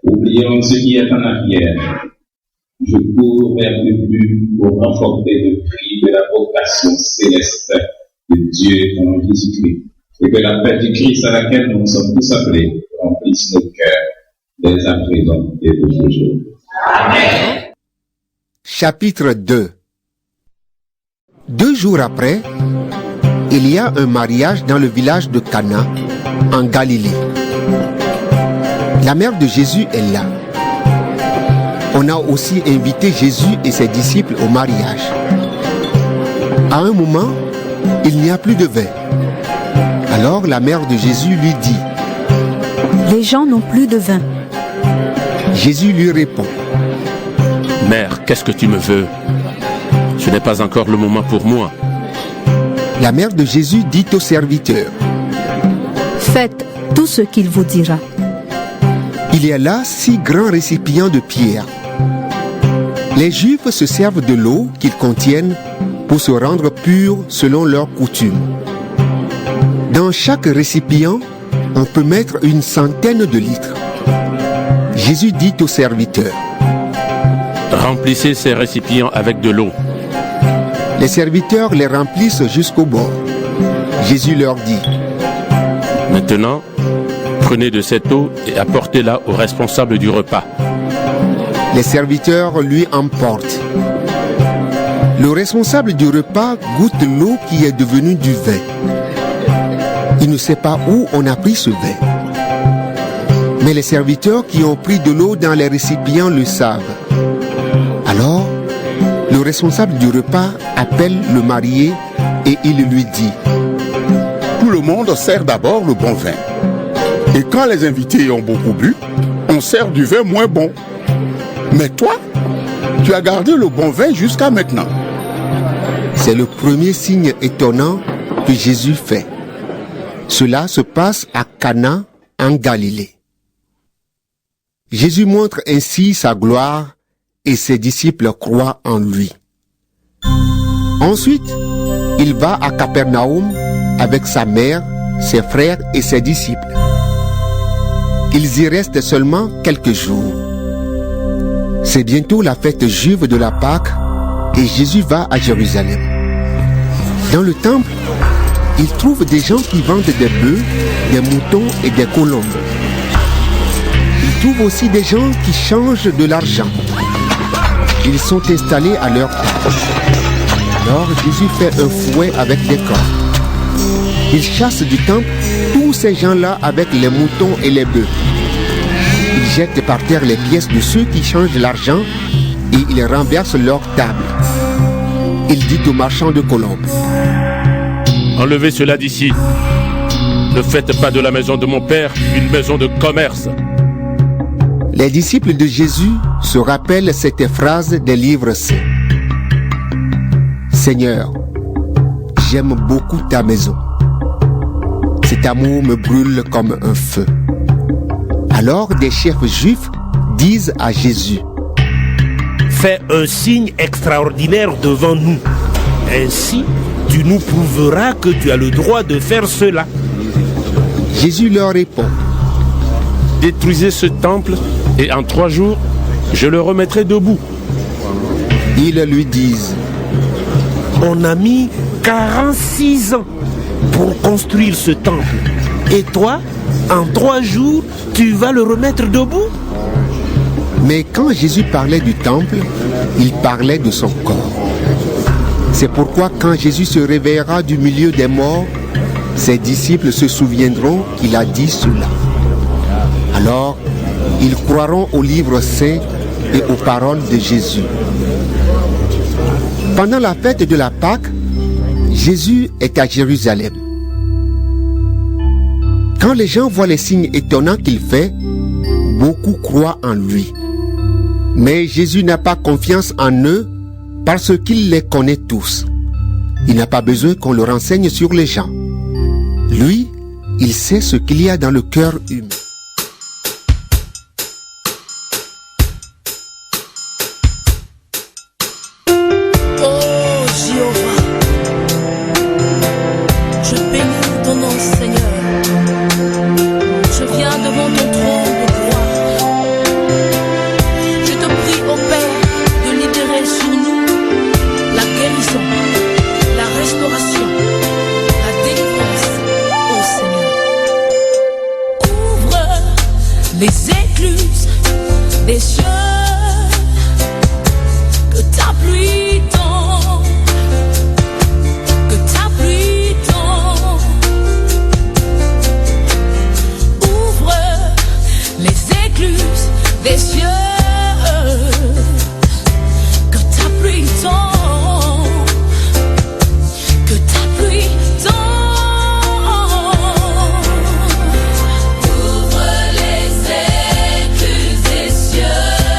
Oublions ce qui est en arrière. Je cours vers le but pour renforcer le prix de la vocation céleste de Dieu en Jésus-Christ. Et que la paix du Christ à laquelle nous sommes tous appelés remplisse nos cœurs dès à présent et de toujours. Amen. Chapitre 2. 2 jours après, il y a un mariage dans le village de Cana, en Galilée. La mère de Jésus est là. On a aussi invité Jésus et ses disciples au mariage. À un moment, il n'y a plus de vin. Alors la mère de Jésus lui dit: Les gens n'ont plus de vin. Jésus lui répond: Mère, qu'est-ce que tu me veux? Ce n'est pas encore le moment pour moi. La mère de Jésus dit au serviteur: Faites tout ce qu'il vous dira. Il y a là 6 grands récipients de pierre. Les Juifs se servent de l'eau qu'ils contiennent pour se rendre purs selon leurs coutumes. Dans chaque récipient, on peut mettre une centaine de litres. Jésus dit au serviteur: Remplissez ces récipients avec de l'eau. Les serviteurs les remplissent jusqu'au bord. Jésus leur dit: Maintenant, prenez de cette eau et apportez-la au responsable du repas. Les serviteurs lui emportent. Le responsable du repas goûte l'eau qui est devenue du vin. Il ne sait pas où on a pris ce vin. Mais les serviteurs qui ont pris de l'eau dans les récipients le savent. Alors, le responsable du repas appelle le marié et il lui dit: Tout le monde sert d'abord le bon vin. Et quand les invités ont beaucoup bu, on sert du vin moins bon. Mais toi, tu as gardé le bon vin jusqu'à maintenant. C'est le premier signe étonnant que Jésus fait. Cela se passe à Cana, en Galilée. Jésus montre ainsi sa gloire et ses disciples croient en lui. Ensuite, il va à Capernaum avec sa mère, ses frères et ses disciples. Ils y restent seulement quelques jours. C'est bientôt la fête juive de la Pâque et Jésus va à Jérusalem. Dans le temple, il trouve des gens qui vendent des bœufs, des moutons et des colombes. Il trouve aussi des gens qui changent de l'argent. Ils sont installés à leur table. Alors Jésus fait un fouet avec des cordes. Il chasse du temple tous ces gens-là avec les moutons et les bœufs. Il jette par terre les pièces de ceux qui changent l'argent et il renverse leur table. Il dit aux marchands de colombes: Enlevez cela d'ici. Ne faites pas de la maison de mon père une maison de commerce. Les disciples de Jésus se rappellent cette phrase des livres saints: Seigneur, j'aime beaucoup ta maison. Cet amour me brûle comme un feu. Alors des chefs juifs disent à Jésus: Fais un signe extraordinaire devant nous. Ainsi, tu nous prouveras que tu as le droit de faire cela. Jésus leur répond: Détruisez ce temple et en 3 jours, je le remettrai debout. Ils lui disent: On a mis 46 ans pour construire ce temple. Et toi, en 3 jours, tu vas le remettre debout? Mais quand Jésus parlait du temple, il parlait de son corps. C'est pourquoi quand Jésus se réveillera du milieu des morts, ses disciples se souviendront qu'il a dit cela. Alors, ils croiront aux livres saints et aux paroles de Jésus. Pendant la fête de la Pâque, Jésus est à Jérusalem. Quand les gens voient les signes étonnants qu'il fait, beaucoup croient en lui. Mais Jésus n'a pas confiance en eux parce qu'il les connaît tous. Il n'a pas besoin qu'on le renseigne sur les gens. Lui, il sait ce qu'il y a dans le cœur humain. Seigneur, je viens devant ton trône de gloire. les écluses des cieux, que ta pluie tombe, que ta pluie tombe. Ouvre les écluses des cieux, que ta pluie tombe, que ta pluie tombe. Ouvre les écluses des cieux.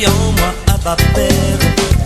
vie en moi, Abba Père.